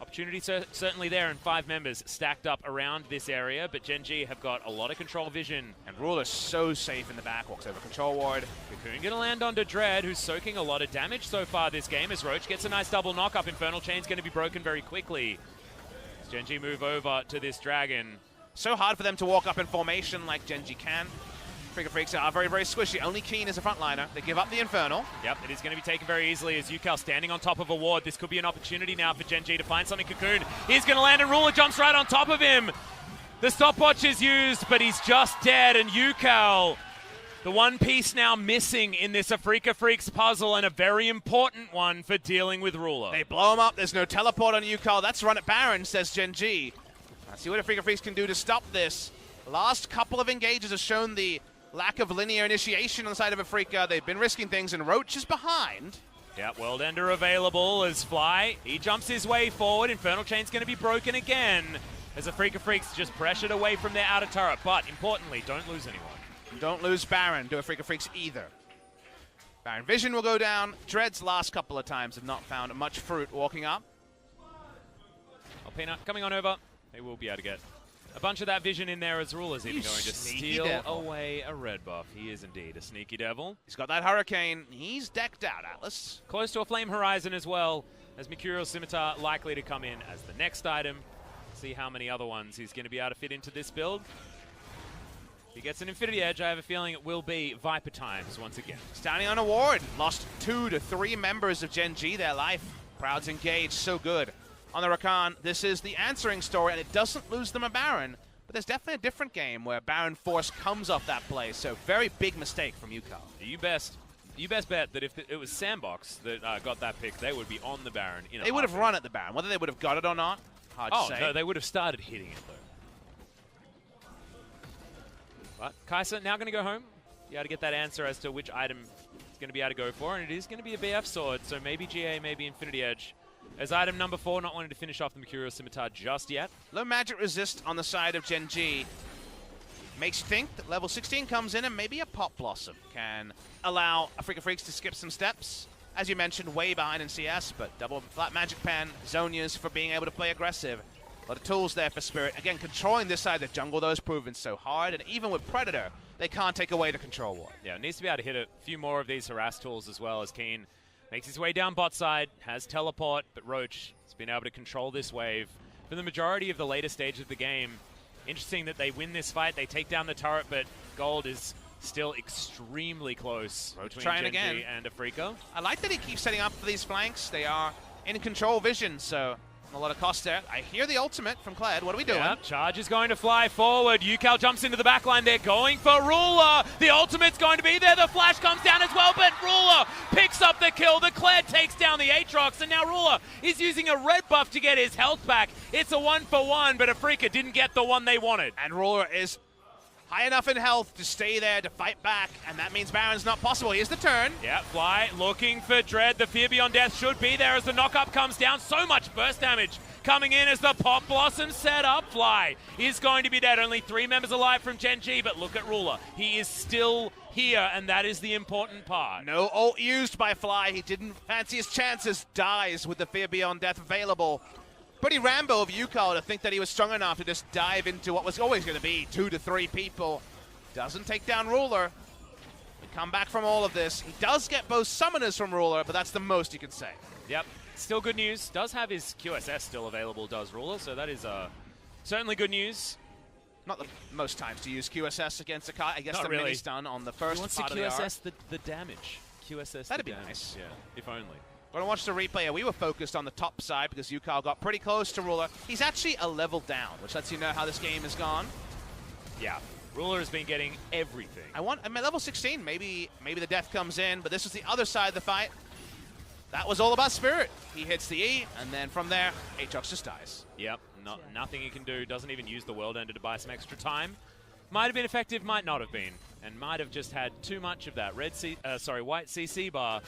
Opportunity certainly there, and 5 members stacked up around this area, but Gen G have got a lot of control vision. And Ruler's so safe in the back, walks over control ward. Cocoon going to land onto Dread, who's soaking a lot of damage so far this game, as Roach gets a nice double knock-up. Infernal Chain's going to be broken very quickly. As Gen G move over to this Dragon. So hard for them to walk up in formation like Gen G can. Afreeca Freecs are very, very squishy. Only Keen is a frontliner. They give up the Infernal. Yep, it is going to be taken very easily as Yukal standing on top of a ward. This could be an opportunity now for Gen G to find something. Cocoon, he's going to land, and Ruler jumps right on top of him. The stopwatch is used, but he's just dead, and Yukal, the one piece now missing in this Afreeca Freecs puzzle, and a very important one for dealing with Ruler. They blow him up. There's no teleport on Yukal. That's run at Baron, says Gen G. Let's see what Afreeca Freecs can do to stop this. Last couple of engages have shown the lack of linear initiation on the side of Afreeca. They've been risking things, and Roach is behind. Yeah, World Ender available as Fly. He jumps his way forward. Infernal Chain's going to be broken again as Afreeca Freecs just pressured away from their outer turret. But importantly, don't lose anyone. Don't lose Baron to Afreeca Freecs either. Baron Vision will go down. Dread's last couple of times have not found much fruit walking up. Oh, Peanut coming on over. They will be able to get a bunch of that vision in there as Ruler's even going to steal away a red buff. He is indeed a sneaky devil. He's got that Hurricane. He's decked out, Atlas. Close to a Flame Horizon as well, as Mercurial Scimitar likely to come in as the next item. See how many other ones he's going to be able to fit into this build. If he gets an Infinity Edge, I have a feeling it will be Viper times once again. Standing on a ward. Lost 2 to 3 members of Gen G their life. Crowd's engaged. So good. On the Rakan, this is the answering story, and it doesn't lose them a Baron. But there's definitely a different game where Baron Force comes off that play, so very big mistake from Yukal. You best. You best bet that if it was Sandbox that got that pick, they would be on the Baron. They would have run at the Baron. Whether they would have got it or not, hard to say. No, they would have started hitting it, though. But Kai'Sa now going to go home. You got to get that answer as to which item it's going to be able to go for, and it is going to be a BF sword, so maybe GA, maybe Infinity Edge. As item number 4, not wanting to finish off the Mercurial Scimitar just yet. Low magic resist on the side of Gen G makes you think that level 16 comes in and maybe a Pop Blossom can allow Afreeca Freecs to skip some steps. As you mentioned, way behind in CS, but double flat magic pen, Zonias for being able to play aggressive. A lot of tools there for Spirit. Again, controlling this side of the jungle, though, has proven so hard, and even with Predator, they can't take away the control war. Yeah, it needs to be able to hit a few more of these harass tools as well, as Keen makes his way down bot side, has teleport, but Roach has been able to control this wave for the majority of the later stage of the game. Interesting that they win this fight, they take down the turret, but Gold is still extremely close Roach between trying Gen again. G and Afreeca. I like that he keeps setting up for these flanks. They are in control vision, so a lot of cost there. I hear the ultimate from Kled. What are we doing? Yep, charge is going to fly forward. Yukal jumps into the backline. They're going for Ruler. The ultimate's going to be there. The flash comes down as well, but Ruler picks up the kill. The Kled takes down the Aatrox, and now Ruler is using a red buff to get his health back. It's a 1-for-1, but Afreeca didn't get the one they wanted. And Ruler is high enough in health to stay there to fight back, and that means Baron's not possible. Here's the turn. Yeah, Fly looking for Dread. The Fear Beyond Death should be there as the knock-up comes down. So much burst damage coming in as the Pop Blossom set up. Fly is going to be dead. Only 3 members alive from Gen G, but look at Ruler. He is still here, and that is the important part. No ult used by Fly. He didn't fancy his chances. Dies with the Fear Beyond Death available. Pretty Rambo of Yukal to think that he was strong enough to just dive into what was always going to be 2 to 3 people. Doesn't take down Ruler. We come back from all of this. He does get both summoners from Ruler, but that's the most you can say. Yep. Still good news. Does have his QSS still available, does Ruler, so that is certainly good news. Not the most times to use QSS against a Kai. I guess Not the really. mini stun on the first He wants part to of the arc. QSS the damage. QSS That'd the be damage. nice. Yeah, if only. When I watched the replay, we were focused on the top side because Yukal got pretty close to Ruler. He's actually a level down, which lets you know how this game has gone. Yeah, Ruler has been getting everything. I'm at level 16. Maybe the death comes in, but this was the other side of the fight. That was all about Spirit. He hits the E, and then from there, Aatrox just dies. Yep, nothing he can do. Doesn't even use the World Ender to buy some extra time. Might have been effective, might not have been, and might have just had too much of that white CC bar,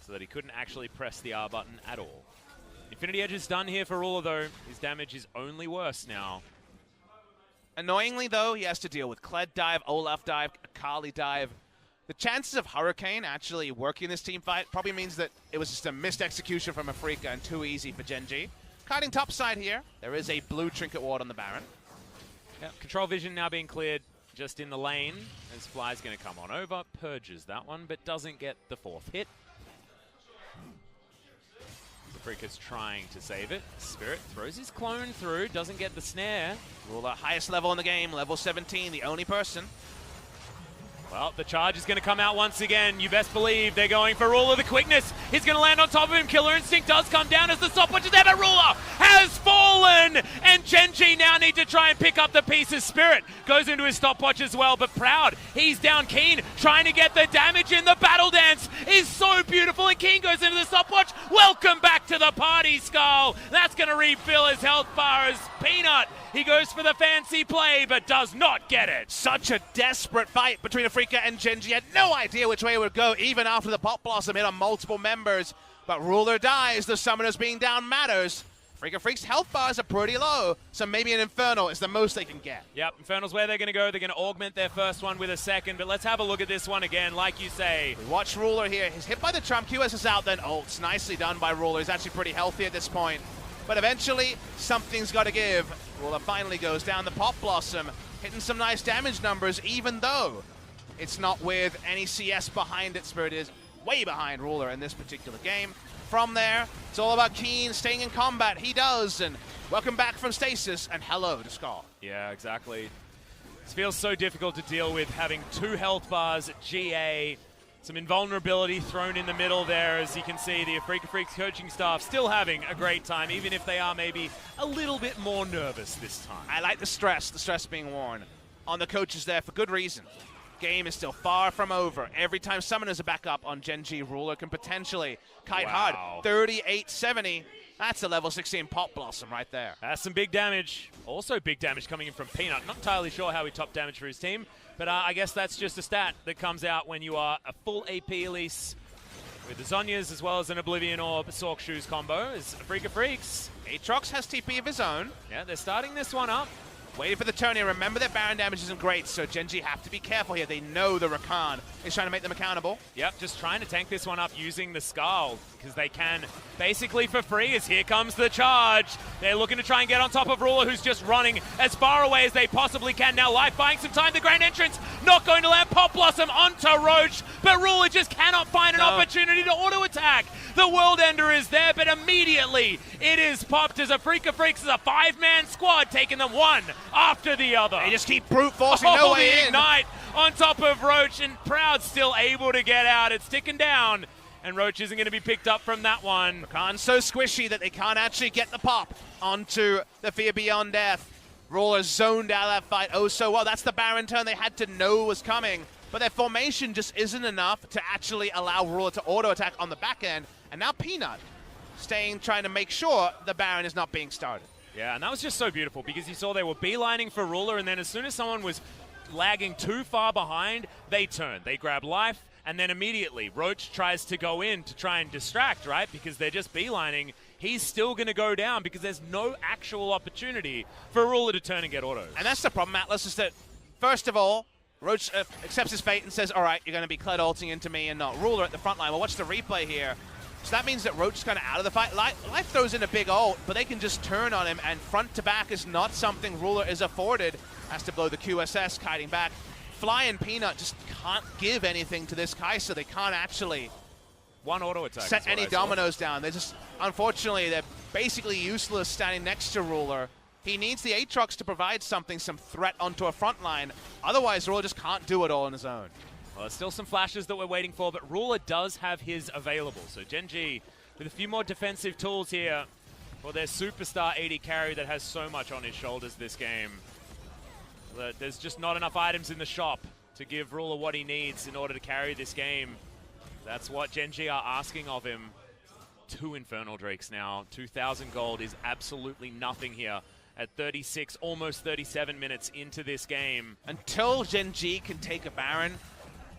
so that he couldn't actually press the R button at all. Infinity Edge is done here for Ruler, though. His damage is only worse now. Annoyingly, though, he has to deal with Kled dive, Olaf dive, Akali dive. The chances of Hurricane actually working this team fight probably means that it was just a missed execution from Afreeca and too easy for Gen G. Kiting top side here. There is a blue trinket ward on the Baron. Yep, control vision now being cleared just in the lane as Fly's going to come on over. Purges that one, but doesn't get the 4th hit. Afreeca's trying to save it. Spirit throws his clone through, doesn't get the snare. Ruler, highest level in the game, level 17, the only person. Well, the charge is going to come out once again. You best believe they're going for Ruler. The quickness is going to land on top of him. Killer Instinct does come down as the stopwatch is there, but Ruler has fallen! And Gen G now need to try and pick up the pieces. Spirit goes into his stopwatch as well, but Proud, he's down. Keen trying to get the damage in. The battle dance is so beautiful, and Keen goes into the stopwatch. Welcome back to the party, Skull. That's going to refill his health bar as Peanut. He goes for the fancy play, but does not get it. Such a desperate fight between Afreeca and Gen G. Had no idea which way it would go, even after the Pop Blossom hit on multiple members. But Ruler dies. The summoners being down matters. Afreeca Freecs' health bars are pretty low, so maybe an Infernal is the most they can get. Yep, Infernal's where they're going to go. They're going to augment their first one with a second, but let's have a look at this one again, like you say. We watch Ruler here. He's hit by the Trump. QS is out, then ults. Nicely done by Ruler. He's actually pretty healthy at this point. But eventually, something's got to give. Ruler finally goes down the Pop Blossom, hitting some nice damage numbers, even though it's not with any CS behind it. Spirit is way behind Ruler in this particular game. From there, it's all about Keen staying in combat. He does, and welcome back from stasis, and hello to Scar. Yeah, exactly. This feels so difficult to deal with, having 2 health bars at GA. Some invulnerability thrown in the middle there. As you can see, the Afreeca Freecs coaching staff still having a great time, even if they are maybe a little bit more nervous this time. I like the stress being worn on the coaches there for good reason. game is still far from over. Every time summoners are back up on Gen.G, Ruler can potentially kite hard. 38-70. That's a level 16 Pop Blossom right there. That's some big damage. Also big damage coming in from Peanut. Not entirely sure how he topped damage for his team, but I guess that's just a stat that comes out when you are a full AP Elise with the Zhonya's as well as an Oblivion Orb Sork Shoes combo. Is Afreeca Freecs. Aatrox has TP of his own. Yeah, they're starting this one up. Waiting for the turn here. Remember that Baron damage isn't great, so Gen.G have to be careful here. They know the Rakan is trying to make them accountable. Yep, just trying to tank this one up using the Skull, because they can basically for free as here comes the charge. They're looking to try and get on top of Ruler, who's just running as far away as they possibly can. Now Life buying some time. The Grand Entrance not going to land. Pop Blossom onto Roach, but Ruler just cannot find an opportunity to auto-attack. The World Ender is there, but immediately it is popped as Afreeca Freecs is a 5-man squad, taking them one after the other. They just keep brute forcing no way in. Ignite on top of Roach, and Proud still able to get out. It's ticking down, and Roach isn't going to be picked up from that one. Rakan's so squishy that they can't actually get the pop onto the Fear Beyond Death. Ruler zoned out of that fight oh so well. That's the Baron turn they had to know was coming, but their formation just isn't enough to actually allow Ruler to auto-attack on the back end. And now Peanut trying to make sure the Baron is not being started. Yeah, and that was just so beautiful because you saw they were beelining for Ruler, and then as soon as someone was lagging too far behind, they turned. They grabbed Life, and then immediately Roach tries to go in to try and distract, right? Because they're just beelining. He's still going to go down because there's no actual opportunity for Ruler to turn and get autos. And that's the problem, Atlas, is that, first of all, Roach accepts his fate and says, all right, you're going to be Kled ulting into me and not Ruler at the front line. Well, watch the replay here. So that means that Roach is kind of out of the fight. Life throws in a big ult, but they can just turn on him, and front to back is not something Ruler is afforded. Has to blow the QSS, kiting back. Fly and Peanut just can't give anything to this Kai'Sa. They can't actually one auto attack set any dominoes down. They're just, unfortunately, they're basically useless standing next to Ruler. He needs the Aatrox to provide something, some threat onto a front line. Otherwise, Ruler just can't do it all on his own. Well, there's still some flashes that we're waiting for, but Ruler does have his available. So Gen.G with a few more defensive tools here for their superstar AD carry that has so much on his shoulders this game. There's just not enough items in the shop to give Ruler what he needs in order to carry this game. That's what Gen.G are asking of him. 2 Infernal Drakes now. 2,000 gold is absolutely nothing here at 36, almost 37 minutes into this game. Until Gen.G can take a Baron,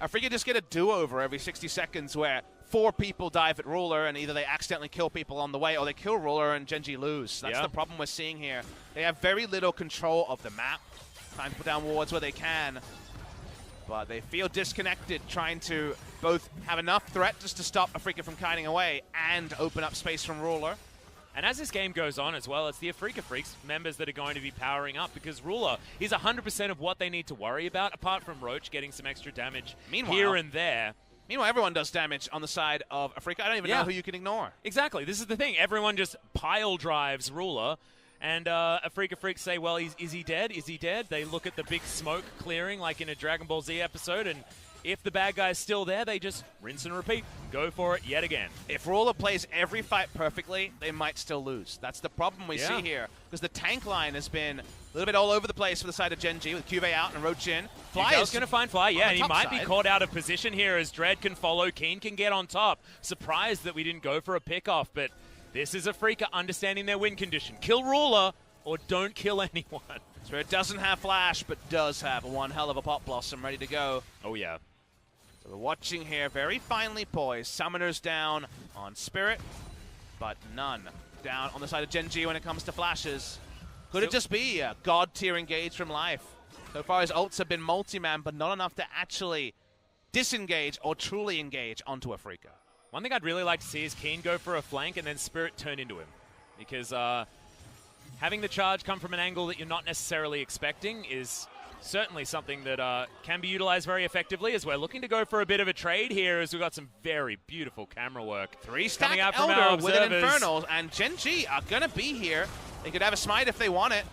Afreeca just get a do-over every 60 seconds where 4 people dive at Ruler and either they accidentally kill people on the way or they kill Ruler and Gen.G lose. That's the problem we're seeing here. They have very little control of the map, trying to put down wards where they can, but they feel disconnected, trying to both have enough threat just to stop Afreeca from kiting away and open up space from Ruler. And as this game goes on as well, it's the Afreeca Freecs members that are going to be powering up because Ruler is 100% of what they need to worry about, apart from Roach getting some extra damage here and there. Meanwhile, everyone does damage on the side of Afreeca. I don't even know who you can ignore. Exactly. This is the thing. Everyone just pile drives Ruler. And Afreeca Freecs say, well, is he dead? Is he dead? They look at the big smoke clearing like in a Dragon Ball Z episode, and if the bad guy's still there, they just rinse and repeat. Go for it yet again. If Ruler plays every fight perfectly, they might still lose. That's the problem we see here, because the tank line has been a little bit all over the place for the side of Gen.G with Cuvée out and Roach in. Fly is going to find Fly, and he might be caught out of position here as Dread can follow. Keen can get on top. Surprised that we didn't go for a pickoff, but this is Afreeca understanding their win condition. Kill Ruler or don't kill anyone. Spirit doesn't have Flash, but does have one hell of a Pop Blossom ready to go. Oh, yeah. So we're watching here, very finely poised. Summoners down on Spirit, but none down on the side of Gen.G when it comes to flashes. Could it just be a god-tier engage from Life? So far his ults have been multi-man, but not enough to actually disengage or truly engage onto Afreeca. One thing I'd really like to see is Keen go for a flank and then Spirit turn into him. Because having the charge come from an angle that you're not necessarily expecting is certainly something that can be utilized very effectively, as we're looking to go for a bit of a trade here as we've got some very beautiful camera work. 3-stack Elder with an Infernal, and Gen.G are going to be here. They could have a smite if they want it.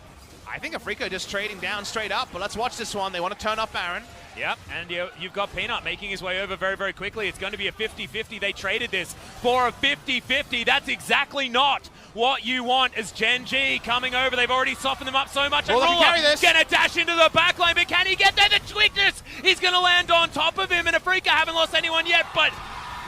I think Afreeca just trading down straight up, but let's watch this one. They want to turn off Baron. Yep, and you've got Peanut making his way over very, very quickly. It's going to be a 50-50. They traded this for a 50-50. That's exactly not what you want as Gen.G coming over. They've already softened them up so much. And Ruler going to dash into the backline, but can he get there? The quickness He's going to land on top of him, and Afreeca haven't lost anyone yet, but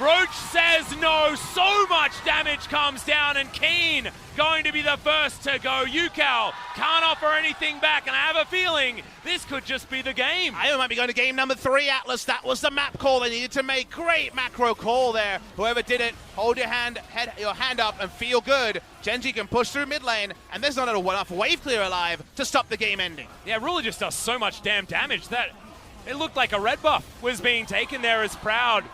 Roach says no. So much damage comes down, and Keen going to be the first to go. Yukao can't offer anything back, and I have a feeling this could just be the game. I might be going to game number 3, Atlas. That was the map call they needed to make. Great macro call there. Whoever did it, hold your hand up and feel good. Gen.G can push through mid lane, and there's not enough wave clear alive to stop the game ending. Yeah, Ruler just does so much damn damage that it looked like a red buff was being taken there as Proud.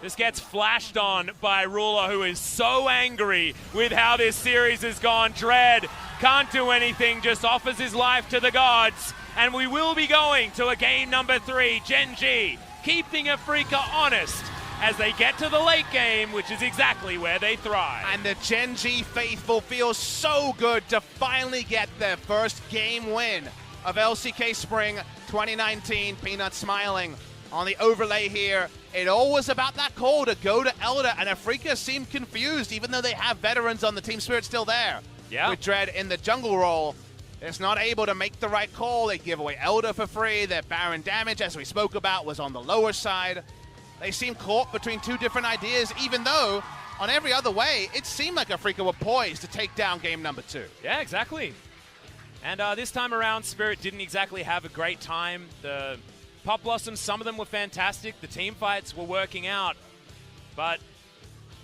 This gets flashed on by Ruler, who is so angry with how this series has gone. Dread can't do anything, just offers his life to the gods. And we will be going to a game number 3. Gen.G keeping Afreeca honest as they get to the late game, which is exactly where they thrive. And the Gen.G faithful feels so good to finally get their first game win of LCK Spring 2019. Peanut smiling on the overlay here. It all was about that call to go to Elder, and Afreeca seemed confused, even though they have veterans on the team. Spirit still there. Yeah. With Dread in the jungle role. It's not able to make the right call. They give away Elder for free. Their Baron damage, as we spoke about, was on the lower side. They seemed caught between two different ideas, even though on every other way, it seemed like Afreeca were poised to take down game number 2. Yeah, exactly. And this time around, Spirit didn't exactly have a great time. The Pop Blossoms, some of them were fantastic. The team fights were working out. But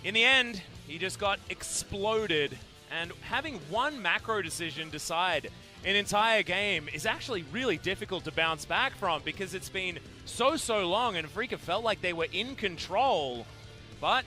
in the end, he just got exploded. And having one macro decision decide an entire game is actually really difficult to bounce back from, because it's been so long and Afreeca felt like they were in control. But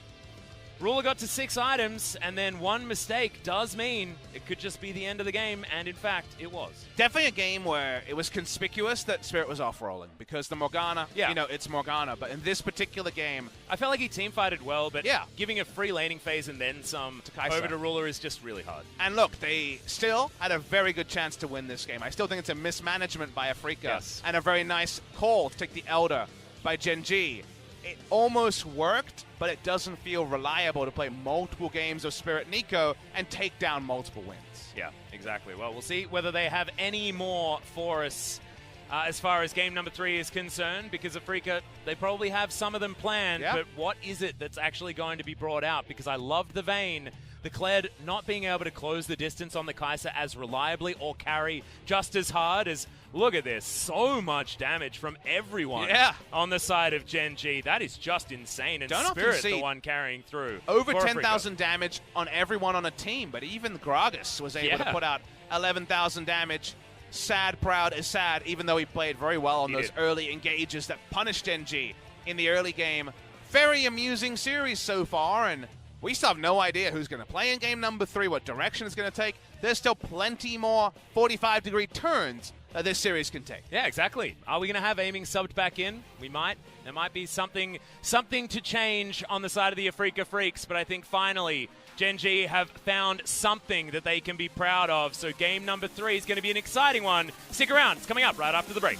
Ruler got to 6 items, and then one mistake does mean it could just be the end of the game, and in fact, it was. Definitely a game where it was conspicuous that Spirit was off-rolling, because the Morgana, yeah, you know, it's Morgana, but in this particular game, I felt like he team-fighted well, but yeah, giving a free laning phase and then some over to Ruler is just really hard. And look, they still had a very good chance to win this game. I still think it's a mismanagement by Afreeca, yes, and a very nice call to take the Elder by Gen.G. It almost worked, but it doesn't feel reliable to play multiple games of Spirit Nico and take down multiple wins. Yeah, exactly. Well, we'll see whether they have any more for us as far as game number 3 is concerned, because Afreeca, they probably have some of them planned, yep, but what is it that's actually going to be brought out? Because I loved the Vayne. The Kled not being able to close the distance on the Kai'Sa as reliably or carry just as hard as, look at this, so much damage from everyone, yeah, on the side of Gen.G. That is just insane, and Don't Spirit the one carrying through. Over 10,000 damage on everyone on a team, but even Gragas was able to put out 11,000 damage. Sad Proud is sad, even though he played very well on those early engages that punished Gen.G in the early game. Very amusing series so far, and we still have no idea who's going to play in game number 3, what direction it's going to take. There's still plenty more 45-degree turns that this series can take. Yeah, exactly. Are we going to have aiming subbed back in? We might. There might be something to change on the side of the Afreeca Freecs, but I think finally Gen.G have found something that they can be proud of. So game number 3 is going to be an exciting one. Stick around. It's coming up right after the break.